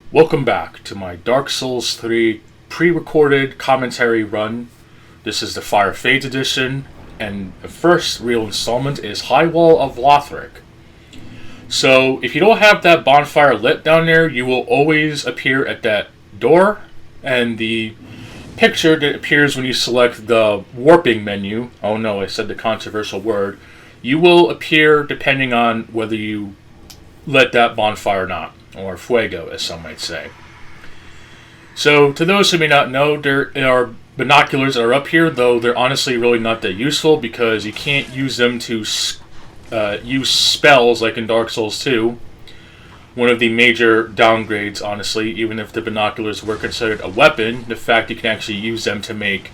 Welcome back to my Dark Souls 3 pre-recorded commentary run. This is the Fire Fades edition, and the first real installment is High Wall of Lothric. So, if you don't have that bonfire lit down there, you will always appear at that door, and the picture that appears when you select the warping menu, oh no, I said the controversial word, you will appear depending on whether you lit that bonfire or not. Or fuego, as some might say. So, to those who may not know, there are binoculars that are up here, though they're honestly really not that useful because you can't use them to use spells like in Dark Souls 2. One of the major downgrades, honestly, even if the binoculars were considered a weapon, the fact you can actually use them to make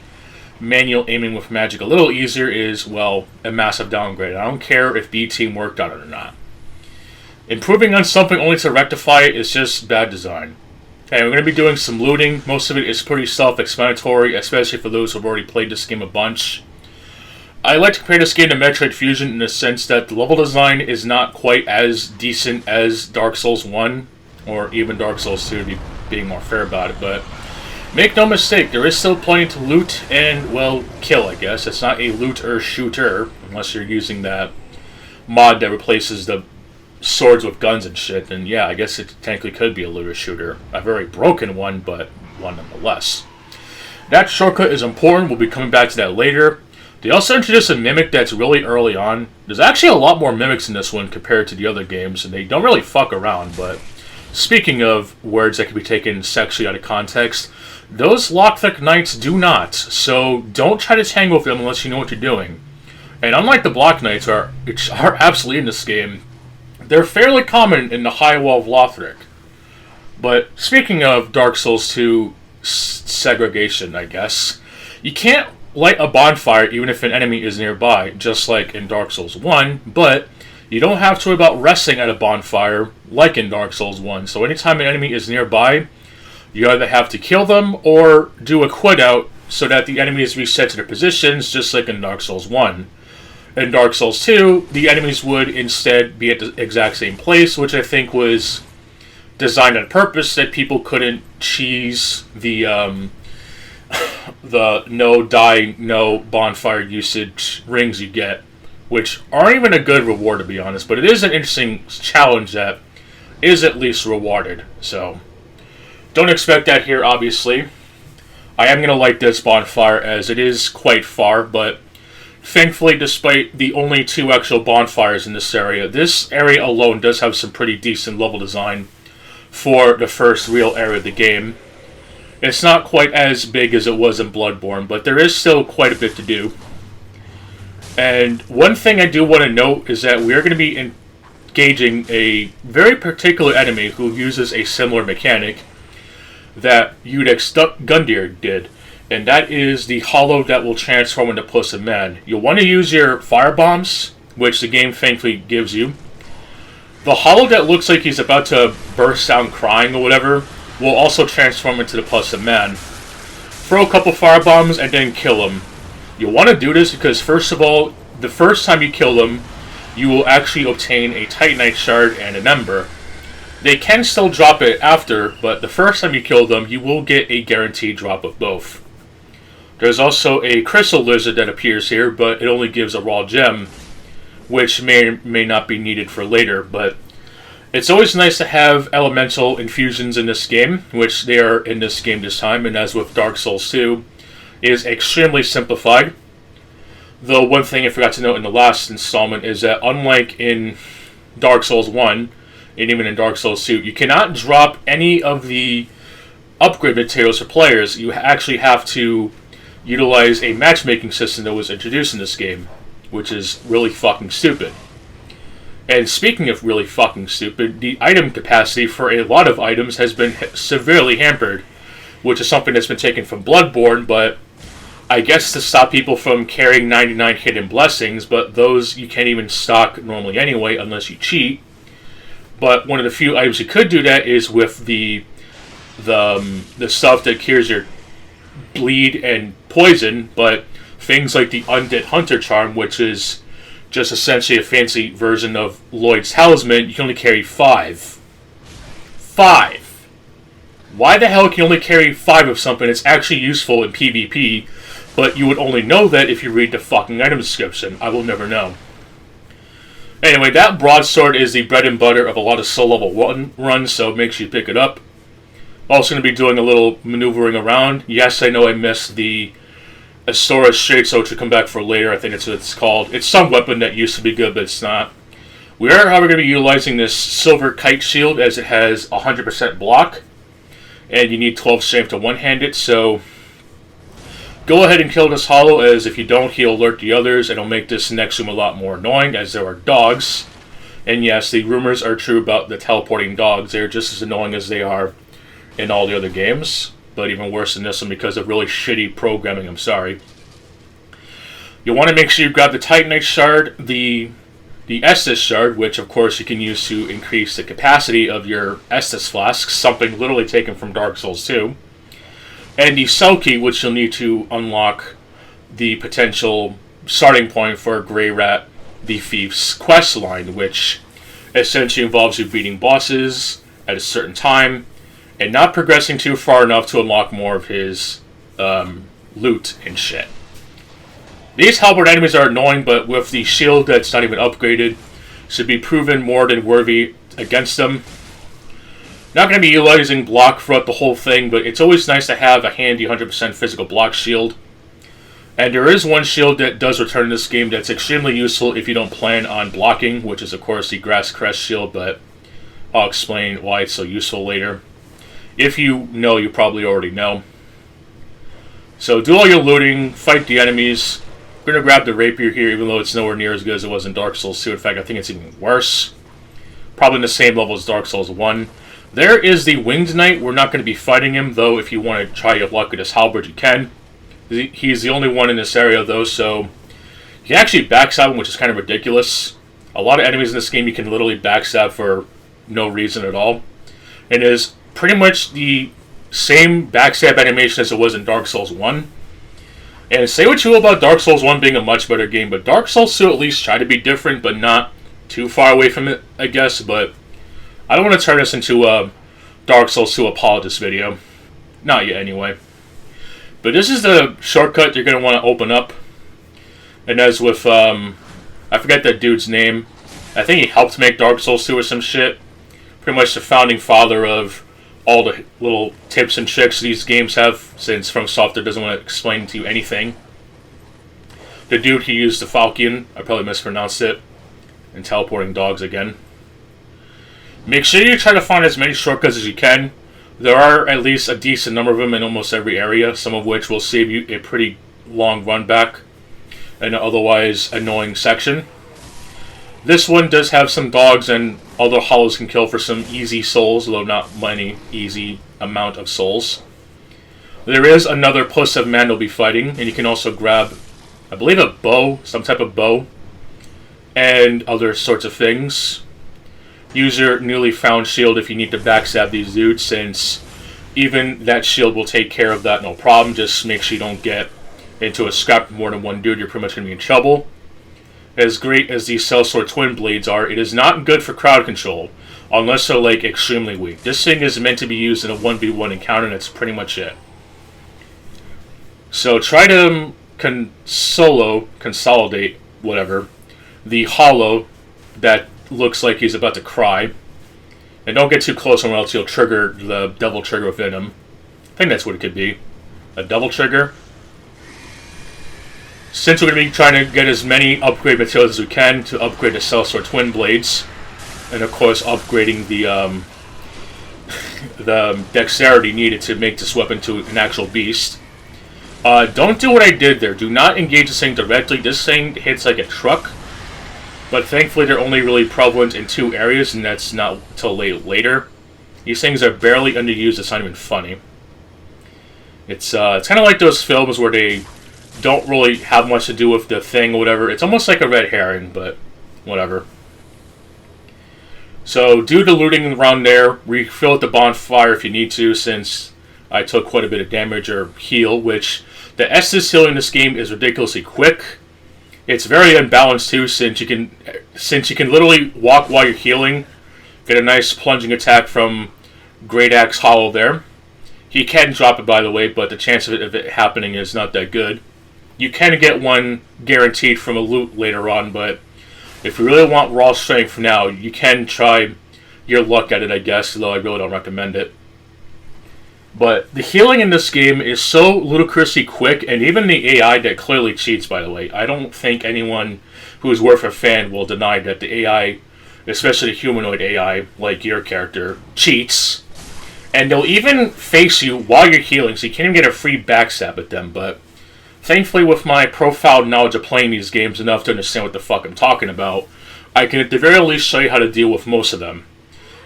manual aiming with magic a little easier is, well, a massive downgrade. I don't care if B-Team worked on it or not. Improving on something only to rectify it is just bad design. And we're going to be doing some looting. Most of it is pretty self-explanatory, especially for those who have already played this game a bunch. I like to compare this game to Metroid Fusion in the sense that the level design is not quite as decent as Dark Souls 1, or even Dark Souls 2 to be being more fair about it, but make no mistake, there is still plenty to loot and, well, kill, I guess. It's not a looter shooter, unless you're using that mod that replaces the swords with guns and shit, and yeah, I guess it technically could be a looter shooter. A very broken one, but one nonetheless. That shortcut is important. We'll be coming back to that later. They also introduced a mimic that's really early on. There's actually a lot more mimics in this one compared to the other games, and they don't really fuck around, but speaking of words that can be taken sexually out of context, those Lothric Knights do not, so don't try to tangle with them unless you know what you're doing. And unlike the Black Knights, which are absolutely in this game, they're fairly common in the High Wall of Lothric. But speaking of Dark Souls 2 segregation, I guess, you can't light a bonfire even if an enemy is nearby, just like in Dark Souls 1, but you don't have to worry about resting at a bonfire like in Dark Souls 1. So anytime an enemy is nearby, you either have to kill them or do a quit out so that the enemy is reset to their positions, just like in Dark Souls 1. In Dark Souls 2, the enemies would instead be at the exact same place, which I think was designed on purpose that people couldn't cheese the no die, no bonfire usage rings you get, which aren't even a good reward to be honest, but it is an interesting challenge that is at least rewarded. So, don't expect that here, obviously. I am going to light this bonfire as it is quite far, but thankfully, despite the only two actual bonfires in this area alone does have some pretty decent level design for the first real area of the game. It's not quite as big as it was in Bloodborne, but there is still quite a bit to do. And one thing I do want to note is that we are going to be engaging a very particular enemy who uses a similar mechanic that Udex Gundyr did. And that is the hollow that will transform into Puss and Man. You'll want to use your fire bombs, which the game thankfully gives you. The hollow that looks like he's about to burst out crying or whatever will also transform into the Puss and Man. Throw a couple fire bombs and then kill him. You'll want to do this because first of all, the first time you kill them, you will actually obtain a Titanite shard and an ember. They can still drop it after, but the first time you kill them, you will get a guaranteed drop of both. There's also a crystal lizard that appears here, but it only gives a raw gem, which may or may not be needed for later, but it's always nice to have elemental infusions in this game, which they are in this game this time, and as with Dark Souls 2, is extremely simplified. Though one thing I forgot to note in the last installment is that unlike in Dark Souls 1, and even in Dark Souls 2, you cannot drop any of the upgrade materials for players. You actually have to utilize a matchmaking system that was introduced in this game, which is really fucking stupid. And speaking of really fucking stupid, the item capacity for a lot of items has been severely hampered, which is something that's been taken from Bloodborne, but I guess to stop people from carrying 99 hidden blessings, but those you can't even stock normally anyway unless you cheat. But one of the few items you could do that is with the stuff that cures your bleed and poison, but things like the Undead Hunter Charm, which is just essentially a fancy version of Lloyd's Talisman, you can only carry 5. 5! Why the hell can you only carry 5 of something that's actually useful in PvP, but you would only know that if you read the fucking item description? I will never know. Anyway, that broadsword is the bread and butter of a lot of soul level 1 runs, so make sure you pick it up. Also going to be doing a little maneuvering around. Yes, I know I missed the Astora Straightsword to come back for later. I think that's what it's called. It's some weapon that used to be good, but it's not. We are, however, going to be utilizing this silver kite shield as it has 100% block. And you need 12 strength to one-hand it, so go ahead and kill this hollow, as if you don't, he'll alert the others, and it'll make this next room a lot more annoying, as there are dogs. And yes, the rumors are true about the teleporting dogs. They're just as annoying as they are in all the other games, but even worse than this one because of really shitty programming, I'm sorry. You'll want to make sure you grab the Titanite Shard, the Estus Shard, which of course you can use to increase the capacity of your Estus Flasks, something literally taken from Dark Souls 2. And the Cell Key, which you'll need to unlock the potential starting point for Grey Rat the Thief's quest line, which essentially involves you beating bosses at a certain time and not progressing too far enough to unlock more of his loot and shit. These halberd enemies are annoying, but with the shield that's not even upgraded, should be proven more than worthy against them. Not going to be utilizing block throughout the whole thing, but it's always nice to have a handy 100% physical block shield. And there is one shield that does return in this game that's extremely useful if you don't plan on blocking, which is of course the Grass Crest shield, but I'll explain why it's so useful later. If you know, you probably already know. So do all your looting, fight the enemies. We're going to grab the rapier here, even though it's nowhere near as good as it was in Dark Souls 2. In fact, I think it's even worse. Probably in the same level as Dark Souls 1. There is the Winged Knight. We're not going to be fighting him, though if you want to try your luck with his halberd, you can. He's the only one in this area, though, so you can actually backstab him, which is kind of ridiculous. A lot of enemies in this game you can literally backstab for no reason at all. And it is pretty much the same backstab animation as it was in Dark Souls 1. And say what you will about Dark Souls 1 being a much better game, but Dark Souls 2 at least tried to be different, but not too far away from it, I guess. But I don't want to turn this into a Dark Souls 2 apologist video. Not yet, anyway. But this is the shortcut you're going to want to open up. And as with, I forget that dude's name. I think he helped make Dark Souls 2 or some shit. Pretty much the founding father of all the little tips and tricks these games have, since From Software doesn't want to explain to you anything. The dude who used the Falcon, I probably mispronounced it, and teleporting dogs again. Make sure you try to find as many shortcuts as you can. There are at least a decent number of them in almost every area, some of which will save you a pretty long run back in an otherwise annoying section. This one does have some dogs and other hollows can kill for some easy souls, though not many easy amount of souls. There is another Puss of Man you'll be fighting, and you can also grab, I believe, a bow, some type of bow, and other sorts of things. Use your newly found shield if you need to backstab these dudes, since even that shield will take care of that, no problem. Just make sure you don't get into a scrap with more than one dude, you're pretty much going to be in trouble. As great as these Sellsword Twin Blades are, it is not good for crowd control, unless they're, like, extremely weak. This thing is meant to be used in a 1v1 encounter, and that's pretty much it. So try to consolidate, whatever, the hollow that looks like he's about to cry. And don't get too close or else you'll trigger the devil trigger within him. I think that's what it could be. A devil trigger. Since we're going to be trying to get as many upgrade materials as we can to upgrade the Sellsword Twin Blades, and of course upgrading the the dexterity needed to make this weapon to an actual beast. Don't do what I did there. Do not engage this thing directly. This thing hits like a truck, but thankfully they're only really prevalent in 2 areas, and that's not until later. These things are barely underused. It's not even funny. It's kind of like those films where they don't really have much to do with the thing or whatever. It's almost like a red herring, but whatever. So do the looting around there. Refill at the bonfire if you need to, since I took quite a bit of damage or heal, which the Estus healing in this game is ridiculously quick. It's very unbalanced too, since you can literally walk while you're healing. Get a nice plunging attack from Great Axe Hollow there. He can drop it, by the way, but the chance of it happening is not that good. You can get one guaranteed from a loot later on, but if you really want raw strength now, you can try your luck at it, I guess, though I really don't recommend it. But the healing in this game is so ludicrously quick, and even the AI that clearly cheats, by the way. I don't think anyone who is worth a fan will deny that the AI, especially the humanoid AI, like your character, cheats. And they'll even face you while you're healing, so you can't even get a free backstab at them. But thankfully, with my profound knowledge of playing these games enough to understand what the fuck I'm talking about, I can at the very least show you how to deal with most of them.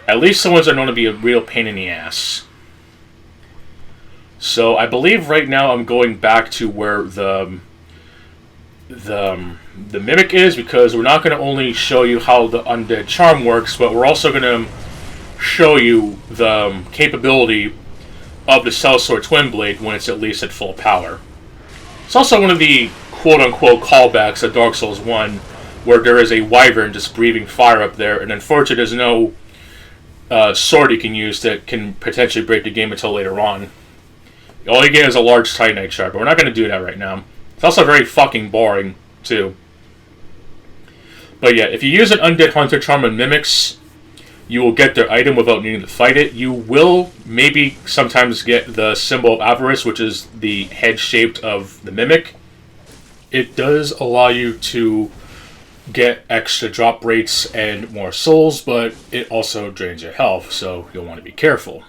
At least the ones that are known to be a real pain in the ass. So I believe right now I'm going back to where the mimic is, because we're not going to only show you how the undead charm works, but we're also going to show you the capability of the Sellsword Twin Blade when it's at least at full power. It's also one of the quote-unquote callbacks of Dark Souls 1, where there is a wyvern just breathing fire up there, and unfortunately there's no sword you can use that can potentially break the game until later on. All you get is a large Titanite shard, but we're not going to do that right now. It's also very fucking boring, too. But yeah, if you use an Undead Hunter Charm and Mimics, you will get their item without needing to fight it. You will maybe sometimes get the Symbol of Avarice, which is the head shaped of the Mimic. It does allow you to get extra drop rates and more souls, but it also drains your health, so you'll want to be careful.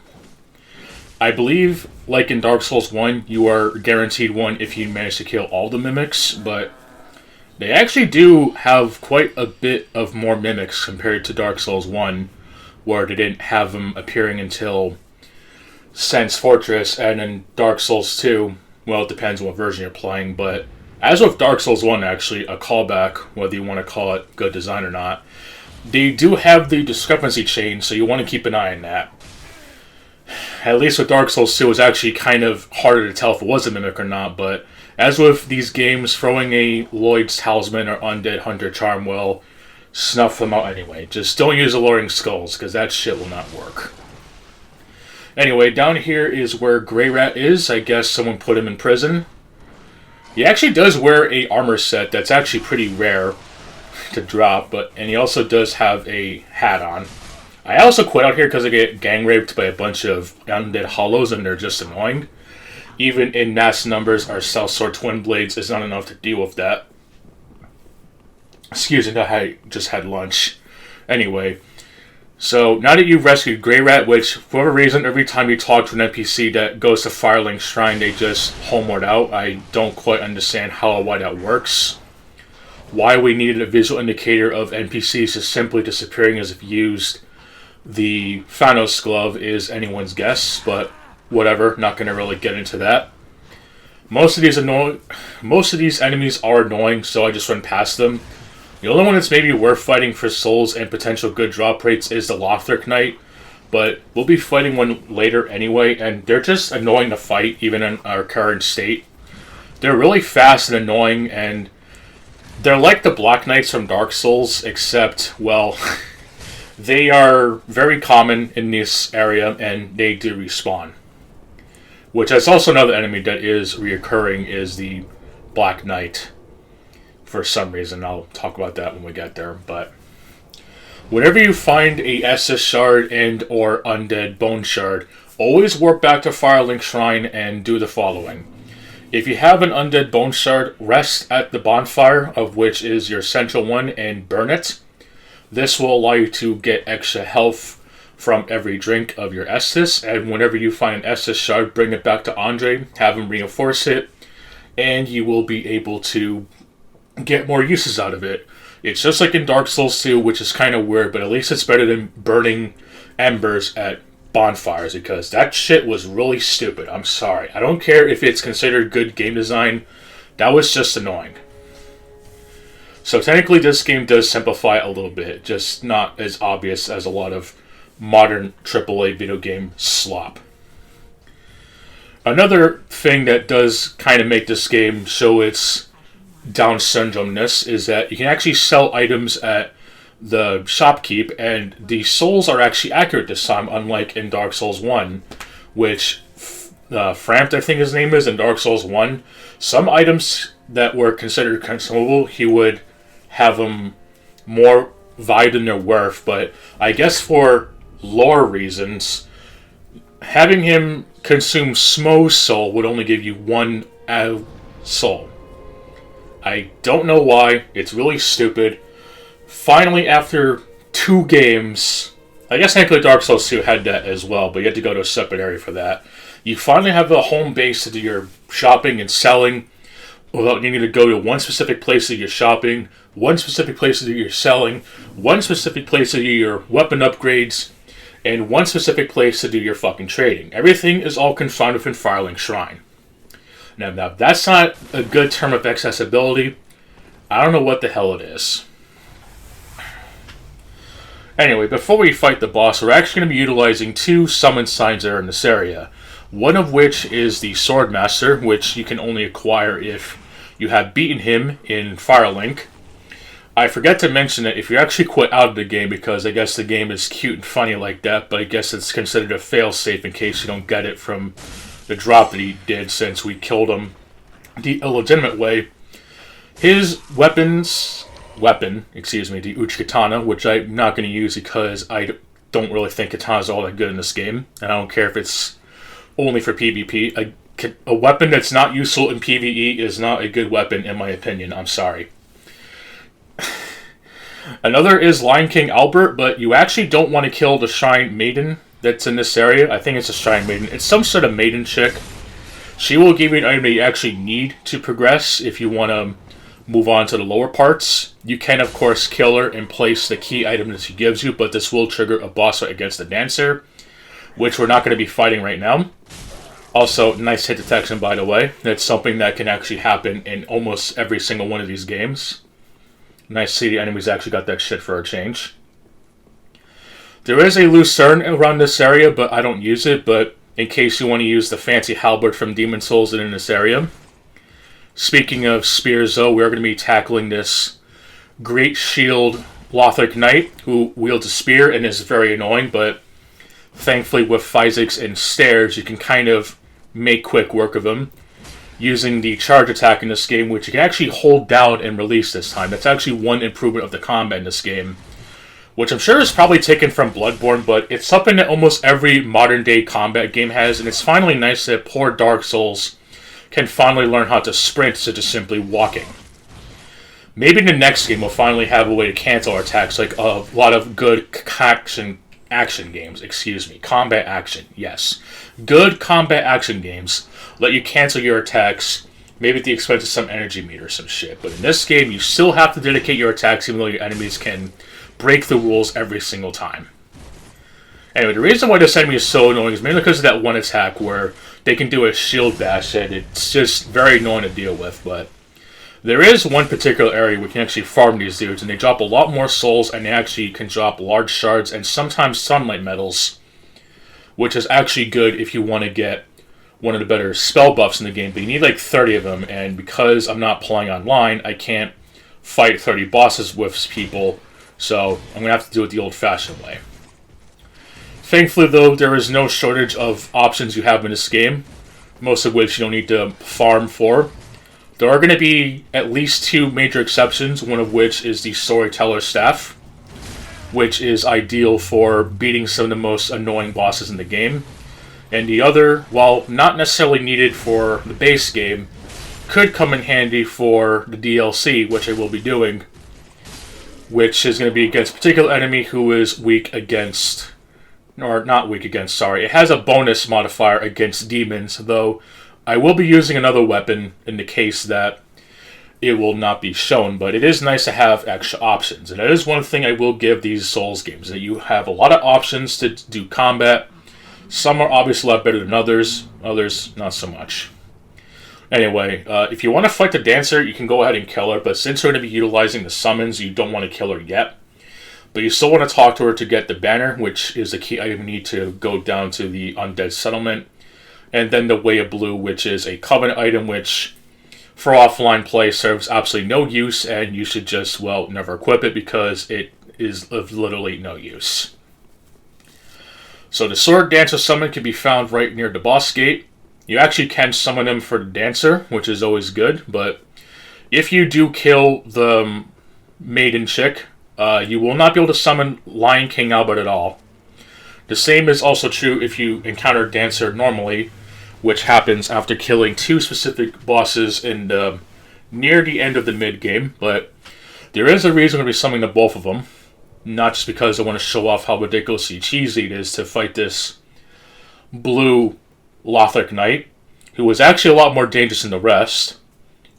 I believe, like in Dark Souls 1, you are guaranteed one if you manage to kill all the mimics, but they actually do have quite a bit of more mimics compared to Dark Souls 1, where they didn't have them appearing until Sen's Fortress, and in Dark Souls 2, well, it depends on what version you're playing, but as with Dark Souls 1, actually, a callback, whether you want to call it good design or not, they do have the discrepancy chain, so you want to keep an eye on that. At least with Dark Souls 2, it was actually kind of harder to tell if it was a mimic or not, but as with these games, throwing a Lloyd's Talisman or Undead Hunter Charm will snuff them out anyway. Just don't use Alluring Skulls, because that shit will not work. Anyway, down here is where Grey Rat is. I guess someone put him in prison. He actually does wear a armor set that's actually pretty rare to drop, and he also does have a hat on. I also quit out here because I get gang raped by a bunch of undead hollows and they're just annoying. Even in mass numbers, our Sellsword Twin Blades is not enough to deal with that. Excuse me, I just had lunch. Anyway, so now that you've rescued Grey Rat, which for whatever reason, every time you talk to an NPC that goes to Firelink Shrine, they just homeward out. I don't quite understand how or why that works. Why we needed a visual indicator of NPCs just simply disappearing as if used the Thanos glove is anyone's guess, but whatever, not going to really get into that. Most of these enemies are annoying, so I just run past them. The only one that's maybe worth fighting for souls and potential good drop rates is the Lothric Knight, but we'll be fighting one later anyway, and they're just annoying to fight, even in our current state. They're really fast and annoying, and they're like the Black Knights from Dark Souls, except, well, they are very common in this area, and they do respawn. Which is also another enemy that is reoccurring, is the Black Knight. For some reason, I'll talk about that when we get there. But whenever you find a Estus Shard and or Undead Bone Shard, always warp back to Firelink Shrine and do the following. If you have an Undead Bone Shard, rest at the bonfire, of which is your central one, and burn it. This will allow you to get extra health from every drink of your Estus, and whenever you find an Estus Shard, bring it back to Andre, have him reinforce it, and you will be able to get more uses out of it. It's just like in Dark Souls 2, which is kind of weird, but at least it's better than burning embers at bonfires, because that shit was really stupid. I'm sorry. I don't care if it's considered good game design. That was just annoying. So technically this game does simplify a little bit, just not as obvious as a lot of modern AAA video game slop. Another thing that does kind of make this game show its Down syndrome-ness is that you can actually sell items at the shopkeep, and the souls are actually accurate this time, unlike in Dark Souls 1, which Frampt, I think his name is, in Dark Souls 1, some items that were considered consumable, he would have them more valued than their worth, but I guess for lore reasons, having him consume Smo's soul would only give you one soul. I don't know why. It's really stupid. Finally, after 2 games, I guess technically Dark Souls 2 had that as well, but you had to go to a separate area for that. You finally have a home base to do your shopping and selling without needing to go to one specific place to do your shopping, one specific place to do your selling, one specific place to do your weapon upgrades, and one specific place to do your fucking trading. Everything is all confined within Firelink Shrine. Now, that's not a good term of accessibility. I don't know what the hell it is. Anyway, before we fight the boss, we're actually going to be utilizing 2 summon signs that are in this area. One of which is the Swordmaster, which you can only acquire if you have beaten him in Firelink. I forgot to mention that if you actually quit out of the game, because I guess the game is cute and funny like that, but I guess it's considered a fail-safe in case you don't get it from the drop that he did since we killed him the illegitimate way. His the Uchi-Katana, which I'm not going to use because I don't really think Katana's all that good in this game, and I don't care if it's only for PvP. A weapon that's not useful in PvE is not a good weapon, in my opinion. I'm sorry. Another is Lion King Albert, but you actually don't want to kill the Shrine Maiden that's in this area. I think it's a Shrine Maiden. It's some sort of maiden chick. She will give you an item that you actually need to progress if you want to move on to the lower parts. You can, of course, kill her and place the key item that she gives you, but this will trigger a boss fight against the Dancer, which we're not going to be fighting right now. Also, nice hit detection, by the way. That's something that can actually happen in almost every single one of these games. Nice to see the enemies actually got that shit for a change. There is a Lucerne around this area, but I don't use it, but in case you want to use the fancy halberd from Demon Souls in this area. Speaking of spears, though, we're going to be tackling this Great Shield Lothric Knight, who wields a spear and is very annoying, but thankfully with physics and stairs, you can kind of make quick work of him. Using the charge attack in this game, which you can actually hold down and release this time. That's actually one improvement of the combat in this game, which I'm sure is probably taken from Bloodborne, but it's something that almost every modern-day combat game has, and it's finally nice that poor Dark Souls can finally learn how to sprint instead of simply walking. Maybe in the next game we'll finally have a way to cancel our attacks, like a lot of good action games, combat action, yes. Good combat action games let you cancel your attacks, maybe at the expense of some energy meter or some shit. But in this game, you still have to dedicate your attacks even though your enemies can break the rules every single time. Anyway, the reason why this enemy is so annoying is mainly because of that one attack where they can do a shield bash and it's just very annoying to deal with, but there is one particular area where you can actually farm these dudes, and they drop a lot more souls, and they actually can drop large shards and sometimes sunlight metals, which is actually good if you want to get one of the better spell buffs in the game, but you need like 30 of them, and because I'm not playing online, I can't fight 30 bosses with people, so I'm going to have to do it the old-fashioned way. Thankfully, though, there is no shortage of options you have in this game, most of which you don't need to farm for. There are going to be at least 2 major exceptions, one of which is the Storyteller Staff, which is ideal for beating some of the most annoying bosses in the game. And the other, while not necessarily needed for the base game, could come in handy for the DLC, which I will be doing, which is going to be against a particular enemy who is weak against, or not weak against, sorry. It has a bonus modifier against demons, though I will be using another weapon in the case that it will not be shown, but it is nice to have extra options. And that is one thing I will give these Souls games, that you have a lot of options to do combat. Some are obviously a lot better than others not so much. Anyway, if you want to fight the Dancer, you can go ahead and kill her, but since we're going to be utilizing the summons, you don't want to kill her yet. But you still want to talk to her to get the banner, which is the key item you need to go down to the Undead Settlement. And then the Way of Blue, which is a Covenant item, which for offline play serves absolutely no use, and you should just, well, never equip it because it is of literally no use. So the Sword Dancer Summon can be found right near the boss gate. You actually can summon him for the Dancer, which is always good, but if you do kill the maiden chick, you will not be able to summon Lion King Albert at all. The same is also true if you encounter Dancer normally, which happens after killing 2 specific bosses in near the end of the mid-game, but there is a reason to be summoning the both of them, not just because I want to show off how ridiculously cheesy it is to fight this blue Lothric Knight, who was actually a lot more dangerous than the rest.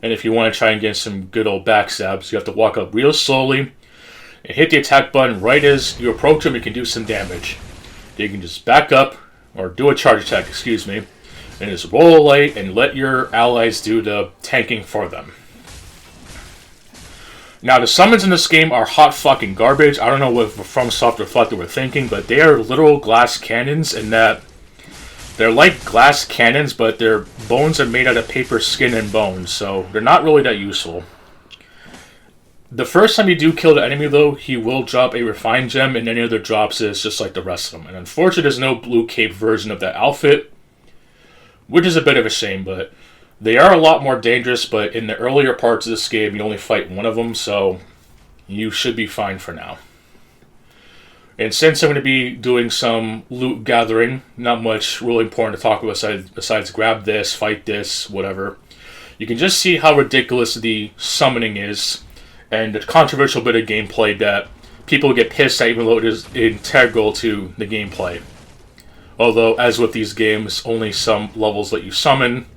And if you want to try and get some good old backstabs, you have to walk up real slowly and hit the attack button right as you approach him. You can do some damage. Then you can just back up, or do a charge attack, excuse me, and just roll away and let your allies do the tanking for them. Now, the summons in this game are hot fucking garbage. I don't know what FromSoft thought they were thinking, but they are literal glass cannons in that they're like glass cannons, but their bones are made out of paper, skin, and bones, so they're not really that useful. The first time you do kill the enemy, though, he will drop a refined gem, and any other drops is just like the rest of them. And unfortunately, there's no blue cape version of that outfit, which is a bit of a shame, but they are a lot more dangerous, but in the earlier parts of this game, you only fight one of them, so you should be fine for now. And since I'm going to be doing some loot gathering, not much really important to talk about besides grab this, fight this, whatever. You can just see how ridiculous the summoning is, and the controversial bit of gameplay that people get pissed at even though it is integral to the gameplay. Although, as with these games, only some levels let you summon,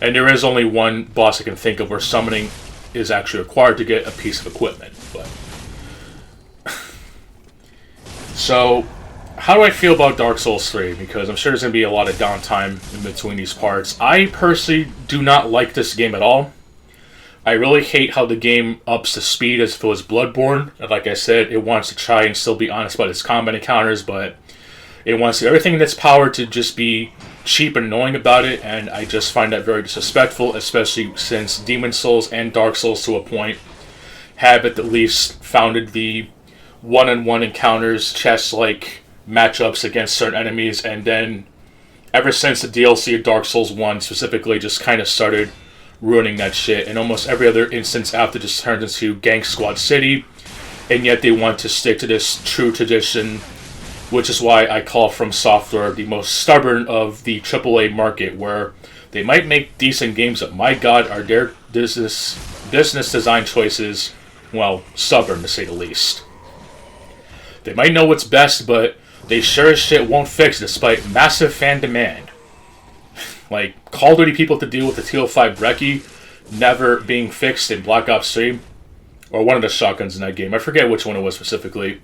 and there is only one boss I can think of where summoning is actually required to get a piece of equipment. But so, how do I feel about Dark Souls 3? Because I'm sure there's going to be a lot of downtime in between these parts. I personally do not like this game at all. I really hate how the game ups the speed as if it was Bloodborne. Like I said, it wants to try and still be honest about its combat encounters, but it wants to do everything in its power to just be cheap and annoying about it, and I just find that very disrespectful, especially since Demon Souls and Dark Souls, to a point, have at the least founded the one-on-one encounters, chess-like matchups against certain enemies, and then ever since the DLC of Dark Souls 1 specifically just kind of started ruining that shit, and almost every other instance after just turned into Gang Squad City, and yet they want to stick to this true tradition, which is why I call From Software the most stubborn of the AAA market, where they might make decent games, but my god, are their business design choices, well, stubborn to say the least. They might know what's best, but they sure as shit won't fix it despite massive fan demand. Like, Call of Duty people to deal with the TL5 Brecci never being fixed in Black Ops 3, or one of the shotguns in that game. I forget which one it was specifically.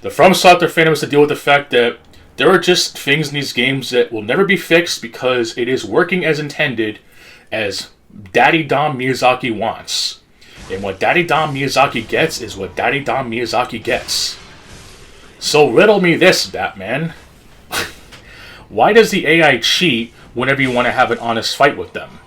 The From Software fandom has to deal with the fact that there are just things in these games that will never be fixed because it is working as intended, as Daddy Dom Miyazaki wants. And what Daddy Dom Miyazaki gets is what Daddy Dom Miyazaki gets. So riddle me this, Batman. Why does the AI cheat whenever you want to have an honest fight with them?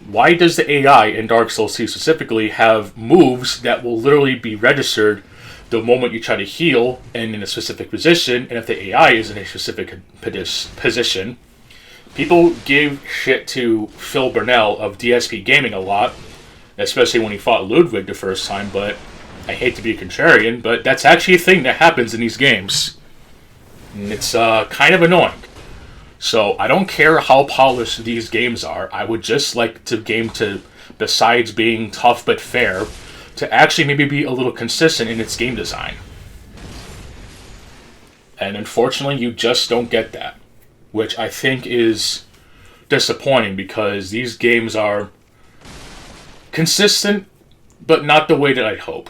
Why does the AI in Dark Souls 2 specifically have moves that will literally be registered the moment you try to heal and in a specific position, and if the AI is in a specific position? People give shit to Phil Burnell of DSP Gaming a lot, especially when he fought Ludwig the first time, but I hate to be a contrarian, but that's actually a thing that happens in these games. And it's kind of annoying. So I don't care how polished these games are, I would just like the game to, besides being tough but fair, to actually maybe be a little consistent in its game design. And unfortunately, you just don't get that, which I think is disappointing because these games are consistent, but not the way that I'd hope.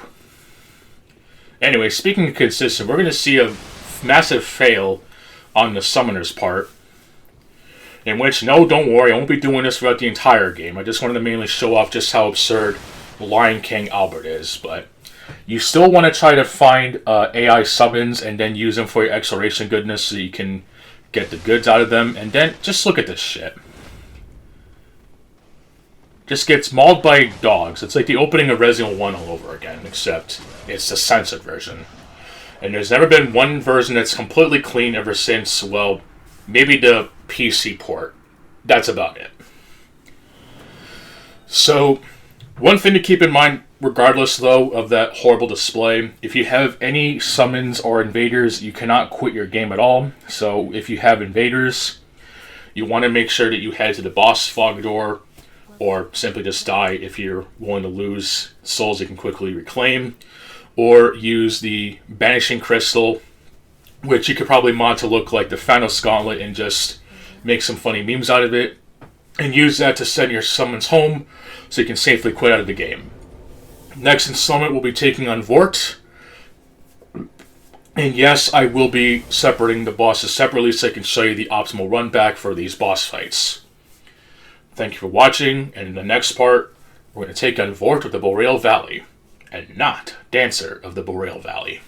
Anyway, speaking of consistent, we're going to see a massive fail on the summoner's part, in which, no, don't worry, I won't be doing this throughout the entire game. I just wanted to mainly show off just how absurd Lion King Albert is, but you still want to try to find AI summons and then use them for your exploration goodness so you can get the goods out of them, and then just look at this shit. Just gets mauled by dogs. It's like the opening of Resident Evil 1 all over again, except it's the censored version. And there's never been one version that's completely clean ever since, well, maybe the PC port. that's about it. So, one thing to keep in mind, regardless though of that horrible display, if you have any summons or invaders, you cannot quit your game at all. So, if you have invaders, you want to make sure that you head to the boss fog door, or simply just die if you're willing to lose souls you can quickly reclaim, or use the Banishing Crystal, which you could probably mod to look like the Thanos Gauntlet and just make some funny memes out of it, and use that to send your summons home so you can safely quit out of the game. Next installment will be taking on Vort. And yes, I will be separating the bosses separately so I can show you the optimal run back for these boss fights. Thank you for watching, and in the next part, we're going to take on Vort of the Boreal Valley, and not Dancer of the Boreal Valley.